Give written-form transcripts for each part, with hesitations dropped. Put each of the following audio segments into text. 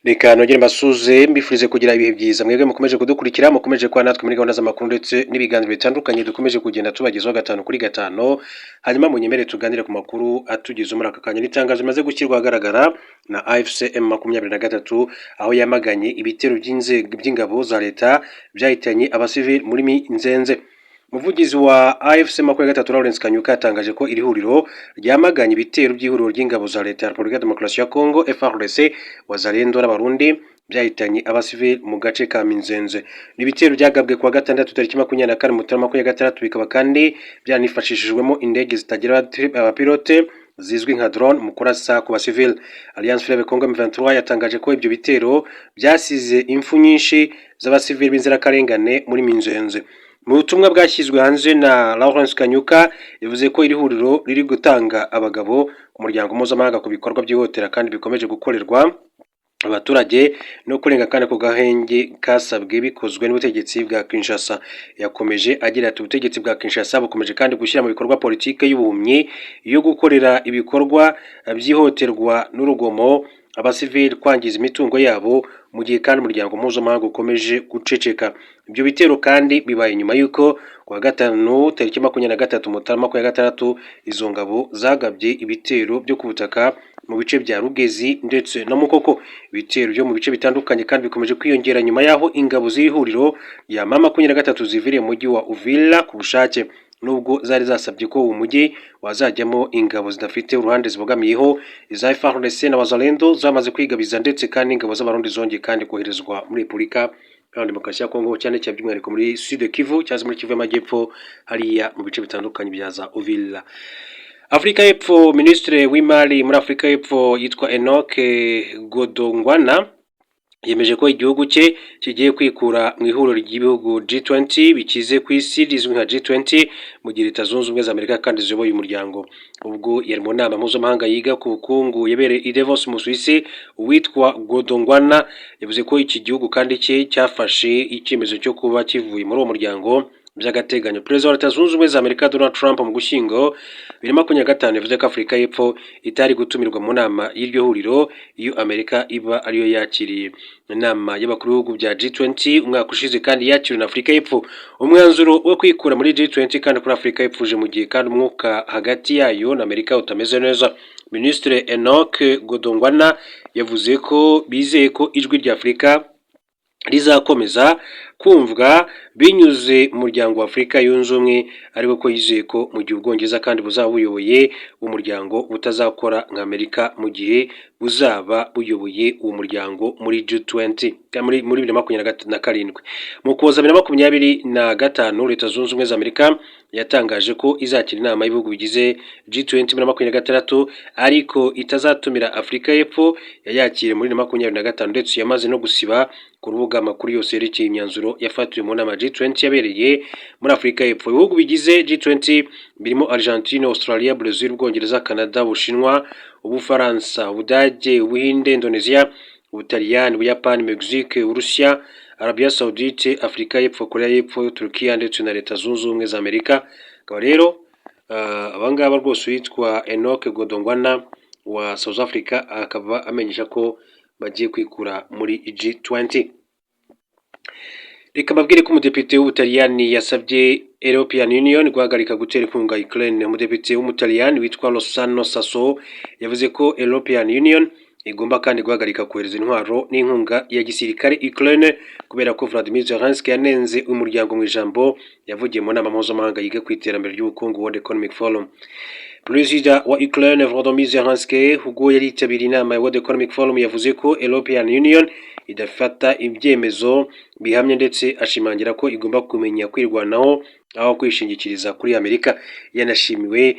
Reka nongere mbasuze mbifurize kugira ibihe byiza mwebwe mukomeje kudukurikira mukomeje kwa natwe muri gahunda z'amakuru ndetse n'ibiganiro bitandukanye dukomeje kugenda tubagezaho gatanu kuri gatanu hanyuma munyemere tuganire ku makuru atugize muri aka kanya n'itangazo rimaze gushyirwa ahagaragara na AFCM 23 aho yamaganye ibitero by'ingabo za leta byahitanye abasivili muri Minzenze. Umuvugizi wa AFC 23 Lawrence Kanyuka yatangaje ko iri huriro ryamaganye ibitero by'ihuriro ry'ingabo za leta ya Repubulika ya Demokarasi ya Kongo FARDC wazalendo n'abarundi byahitanye abasivili mu gace ka Minzenze. Ibitero byagabwe kuwa gatandatu tariki 24 Mutarama 2026 bikaba kandi byanifashishijwemo indege zitagira abapilote zizwi nka drone mu kurasa ku basivili. Alliance Fleuve Congo M23 yatangaje ko ibyo bitero byasize impfu nyinshi z'abasivili b'inzirakarengane muri Minzenze. Mu butumwa bwashyizwe hanze na Lawrence Kanyuka yavuze ko iri huriro riri gutanga abagabo ku muryango mpuzamahanga ku bikorwa by'ihotera kandi bikomeje gukorerwa abaturage no kurenga kandi ku gahenge kasabwe bikozwe n'ubutegetsi bwa Kinshasa. Yakomeje agira ati ubutegetsi bwa Kinshasa bukomeje kandi gushyira mu bikorwa politike y'ubuhumyi yo gukorera ibikorwa by'ihoterwa n'urugomo abasivili, kwangiza imitungo yabo mu gihe kandi umuryango mpuzamahanga ukomeje guceceka. Ibyo bitero kandi bibaye nyuma y'uko kuwa gatanu tariki 23 Mutarama 2026 izo ngabo zagabye ibitero byo ku butaka mu bice bya Rugezi ndetse na Mukoko. Ibitero byo mu bice bitandukanye kandi bikomeje kwiyongera nyuma yaho ingabo z'ihuriro ya mama 23 ziviriye mu mujyi wa Uvira ku bushake, nubwo zari zasabye ko uwo mujyi wazajyamo ingabo zidafite uruhande zibogamiyeho. Iza FARDC na wazalendo zamaze kwigabiza ndetse kandi ingabo z'abarundi zongeye kandi koherezwa muri Repubulika ya Demokarasi ya Kongo cyane cyane by'umwihariko muri Sud Kivu cyangwa muri Kivu y'Amajyepfo hariya mu bice bitandukanye bya za Uvira. Afrika y'Epfo, Ministre w'Imari muri Afrika y'Epfo yitwa Enoch Godongwana yemeje ko igihugu cye kigiye kwikura mu ihuriro ry'ibihugu G20 bikize ku isi rizwi nka G20 mu gihe Leta Zunze Ubumwe za Amerika kandi ziyoboye umuryango. Ubwo yari mu nama mpuzamahanga yiga ku bukungu yabereye i Davos mu Suisse, uwitwa Godongwana yavuze ko iki gihugu kandi cye cyafashe icyemezo cyo kuba kivuye muri uwo muryango by'agateganyo. Perezida wa Leta Zunze Ubumwe za Amerika Donald Trump mu Gushyingo 2025 yavuze ko Afrika y'Epfo itari gutumirwa mu nama y'iryo huriro iyo Amerika iba ariyo yakiriye. Inama y'abakuru b'ibihugu bya G20 umwaka ushize kandi yakiriwe na Afrika y'Epfo. Umwanzuro wo kwikura muri G20 kandi kuri Afrika y'Epfo uje mu gihe kandi umwuka hagati yayo na Amerika utameze neza. Ministre Enoch Godongwana yavuze ko bizeye ko ijwi rya Afrika rizakomeza kumvwa binyuze mu muryango wa Afrika yunze ubumwe, ariko ko yizeye ko mu gihe Ubwongereza kandi buzaba buyoboye umuryango butazakora nka Amerika mu gihe buzaba buyoboye uwo muryango muri G20 muri 2027. Mu Ukuboza 2025 Leta Zunze Ubumwe za Amerika yatangaje ko izakira inama y'ibihugu bigize G20 2026 ariko itazatumira Afrika y'Epfo yayakire muri 2025 ndetse yamaze no gusiba ku rubuga amakuru yose yerekeye imyanzuro yafatiwe mu nama G20 yabereye muri Afrika y'Epfo. Ibihugu bigize G20 birimo Argentine, Australia, Brazil, Ubwongereza, Canada, Ubushinwa, Ubufaransa, Ubudage, Ubuhinde, Indonesia, Ubutaliyani, Ubuyapani, Mexique, Urusiya, Arabia Saudite, Afrika y'Epfo, Korea y'Epfo, Turkiya ndetse na Leta Zunze Ubumwe za Amerika. Akaba rero abangaba rwose witwa Enoch Godongwana wa South Africa akaba amenyesha ko bagiye kwikura muri G20. Reka mbabwire ko umudepite w'Ubutaliyani yasabye European Union guhagarika gutera inkunga Ukraine. Umudepite w'Umutaliyani witwa Rossano Sasso yavuze ko European Union igomba kandi guhagarika kohereza intwaro n'inkunga ya gisirikare Ukraine kubera ko Vladimir Zelensky yanenze umuryango mu ijambo yavugiye mu nama mpuzamahanga yiga ku iterambere ry'ubukungu World Economic Forum. Perezida wa Ukraine Volodymyr Zelensky ubwo yari yitabiriye inama ya World Economic Forum yavuze ko European Union idafata ibyemezo bihamye ndetse ashimangira ko igomba kumenya kwirwanaho aho kwishingikiriza kuri Amerika. Yananiwe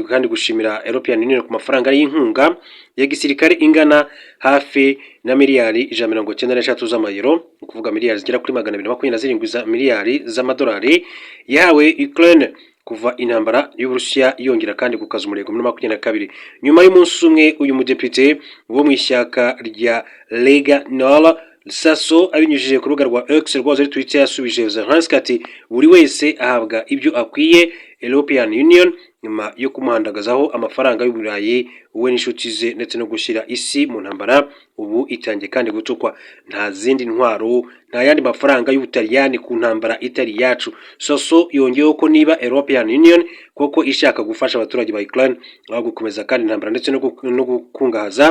kandi gushimira European Union ku mafaranga y'inkunga ya gisirikare ingana hafi na miliyari 193 z'amayero, ukuvuga miliyari zigera kuri 227 za miliyari z'amadolari yahawe Ukraine kuva intambara y'Uburusiya yongera kandi gukaza umurego muri 2022. Nyuma y'umunsi umwe uyu mudepite wo mu ishyaka rya Lega Nord Sasso abinyujije ku rubuga rwa X rwa Twitter yasubije Zelensky ati buri wese ahabwa ibyo akwiye. European Union nyuma yo kumuhandagazaho amafaranga y'Uburayi we n'inshuti ze ndetse no gushyira isi mu ntambara. Ubu itangiye kandi gutukwa nta zindi ntwaro, nta yandi mafaranga y'Ubutaliyani ku ntambara itari yacu. Soso yongeyeho ko niba European Union koko ishaka gufasha abaturage ba Ukraine aho gukomeza kandi intambara ndetse no gukungahaza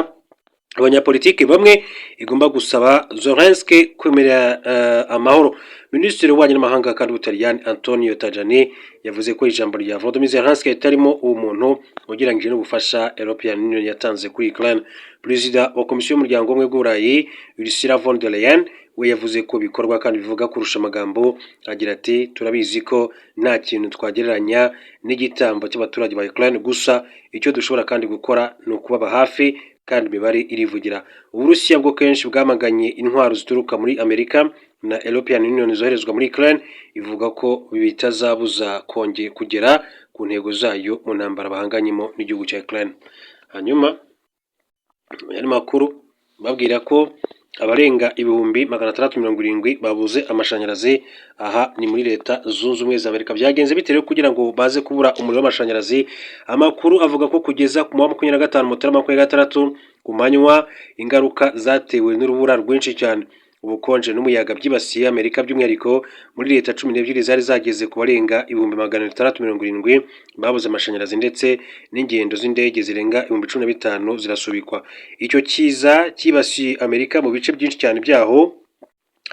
abanyapolitiki bamwe, igomba gusaba Zelensky kwemera amahoro. Minisitiri w'ububanyi n'amahanga kandi w'Ubutaliyani Antonio Tajani yavuze ko ijambo rya Volodymyr Zelensky ritarimo ubumuntu ugereranyije n'ubufasha European Union yatanze kuri Ukraine. Perezida wa Komisiyo y'Umuryango w'Ubumwe bw'Uburayi Ursula von der Leyen we yavuze ko bikorwa kandi bivuga kurusha amagambo, agira ati turabizi ko nta kintu twagereranya n'igitambo cy'abaturage ba Ukraine, gusa icyo dushobora kandi gukora ni ukubaba hafi kandi imibare irivugira. Uburusiya bwo kenshi bwamaganye intwaro zituruka muri Amerika na European Union zoherezwa muri Ukraine, ivuga ko bitazabuza kugera ku ntego zayo mu ntambara bahanganyemo n'igihugu cya Ukraine. Hanyuma yari makuru babwira ko abarenga 670,000 babuze amashanyarazi. Aha ni muri Leta Zunze Ubumwe za Amerika. Byagenze bitewe kugira ngo baze kubura umuriro w'amashanyarazi. Amakuru avuga ko kugeza ku 25 Mutarama 2026 ku manywa ingaruka zatewe n'urubura rwinshi cyane, ubukonje n'umuyaga byibasiye Amerika, by'umwihariko muri Leta 12 zari zageze ku barenga 670,000 babuze amashanyarazi, ndetse n'ingendo z'indege zirenga 15,000 zirasubikwa. Icyo kiza kibasiye Amerika mu bice byinshi cyane byaho,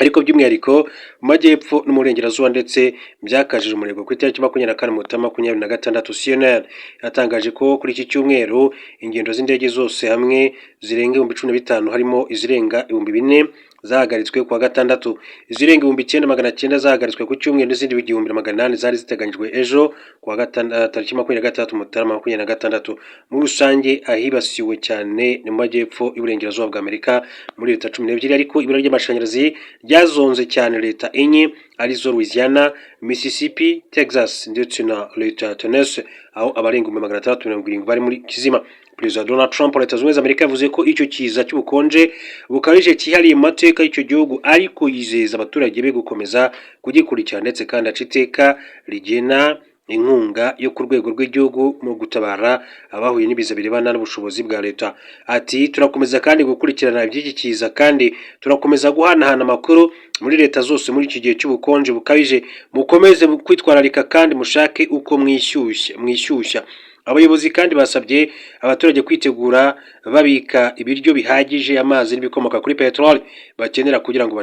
ariko by'umwihariko mu majyepfo no mu burengerazuba, ndetse byakajije umurego ku itariki 24 Mutarama 2026. CNN yatangaje ko kuri iki cyumweru ingendo z'indege zose hamwe zirenga 15,000 harimo izirenga 4,000 zahagaritswe kuwa gatandatu, izirenga 9,900 zahagaritswe ku cyumweru, n'izindi 1,800 zari ziteganyijwe ejo kuwa gatandatu tariki 26 Mutarama 2026. Muri rusange ahibasiwe cyane mu majyepfo y'uburengerazuba bwa Amerika muri Leta 12, ariko ibura ry'amashanyarazi ryazonze cyane Leta enye arizo Louisiana, Mississippi, Texas ndetse na Leta Tennessee, aho abarenga 670 bari muri kizima. Perezida Donald Trump wa Leta Zunze Ubumwe za Amerika yavuze ko icyo kiza cy'ubukonje bukabije cyihariye mu mateka y'icyo gihugu, ariko yizeza abaturage be gukomeza kugikurikira, ndetse kandi aca iteka rigena inkunga yo ku rwego rw'igihugu mu gutabara abahuye n'ibiza birebana n'ubushobozi bwa leta. Ati turakomeza kandi gukurikirana iby'iki kiza, kandi turakomeza guhanahana amakuru muri leta zose muri iki gihe cy'ubukonje bukabije. Mukomeze kwitwararika kandi mushake uko mwishyushya. Abayobozi kandi basabye abaturage kwitegura babika ibiryo bihagije, amazi n'ibikomoka kuri peteroli bakenera kugira ngo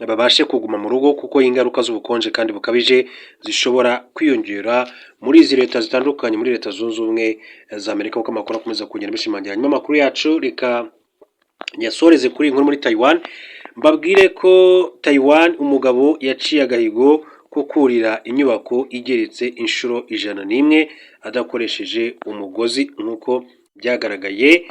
babashe kuguma mu rugo, kuko ingaruka z'ubukonje kandi bukabije zishobora kwiyongera muri izi leta zitandukanye muri Leta Zunze Ubumwe za Amerika, kuko amakuru akomeza kugenda bishimangira. Hanyuma amakuru yacu reka yasoreze kuri inkuru muri Taiwan. Mbabwire ko Taiwan umugabo yaciye agahigo ko kurira inyubako igeretse inshuro 101 adakoresheje umugozi nk'uko byagaragaye.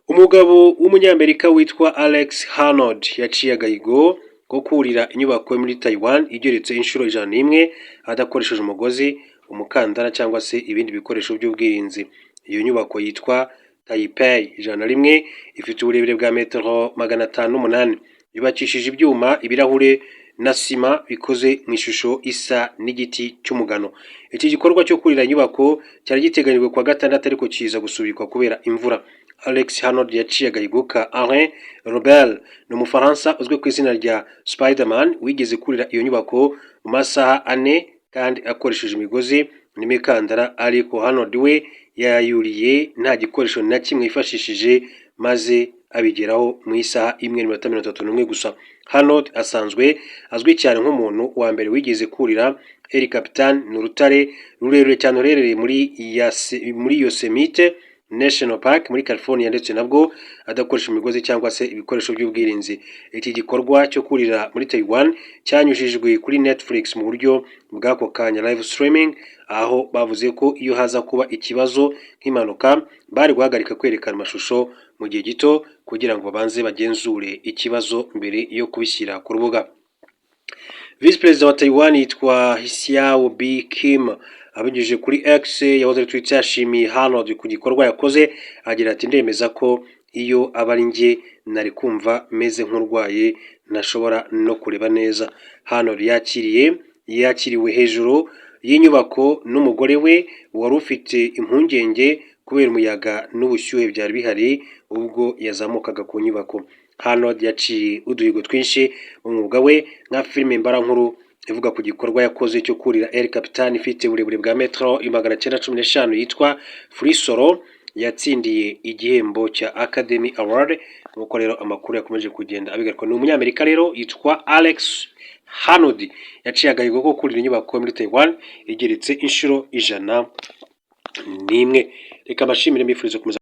Umugabo w'umunyamerika witwa Alex Honnold yaciye agahigo ko kurira inyubako muri Taiwan igeretse inshuro 101 adakoresheje umugozi, umukandara cyangwa se ibindi bikoresho by'ubwirinzi. Iyo nyubako yitwa Taipei 101, ifite uburebure bwa metero 508, yubakishije ibyuma, ibirahure na sima bikoze mu ishusho isa n'igiti cy'umugano. Iki gikorwa cyo kurira inyubako cyari giteganyijwe kwa gatandatu, ariko kiza gusubikwa kubera imvura. Alex Honnold yaciye agahigo ka Alain Robert, ni Umufaransa uzwi ku izina rya Spiderman, wigeze kurira iyo nyubako mu masaha 4 kandi akoresheje imigozi n'imikandara, ariko Honnold we yayuriye nta gikoresho na kimwe yifashishije, maze abigeraho mu isaha 1:31 gusa. Honnold asanzwe azwi cyane nk'umuntu wa mbere wigeze kurira El Capitan, ni urutare rurerure cyane rurereye muri Yosemite National Park muri California, ndetse nabwo adakoresha imigozi cyangwa se ibikoresho by'ubwirinzi. Iki gikorwa cyo kurira muri Taiwan cyanyujijwe kuri Netflix mu buryo bw'ako kanya live streaming, aho bavuze ko iyo haza kuba ikibazo nk'impanuka bari guhagarika kwerekana amashusho mu gihe gito kugira ngo babanze bagenzure ikibazo mbere yo kubishyira ku rubuga. Vice Perezida wa Taiwan yitwa Xiao B. Kim abinyujije kuri X yahoze Twitter yashimiye Honnold ku gikorwa yakoze, agira ati ndemeza ko iyo aba ari njye nari kumva meze nk'urwaye ntashobora no kureba neza. Honnold yakiriwe hejuru y'inyubako n'umugore we wari ufite impungenge kubera umuyaga n'ubushyuhe byari bihari ubwo yazamukaga ku nyubako. Hano yaciye uduhigo twinshi mu mwuga we nka filime mbarankuru ivuga ku gikorwa yakoze cyo kurira El Capitan ifite uburebure bwa metero 915 yitwa Free Solo. Yatsindiye igihembo cya Academy Award. Nk'uko rero amakuru yakomeje kugenda abigaruka, ni umunyamerika rero yitwa Alex Hanold yaciye agahigo ko kurira inyubako muri Taiwan igeretse inshuro 101. Reka mbashimire mbifuriza kumeza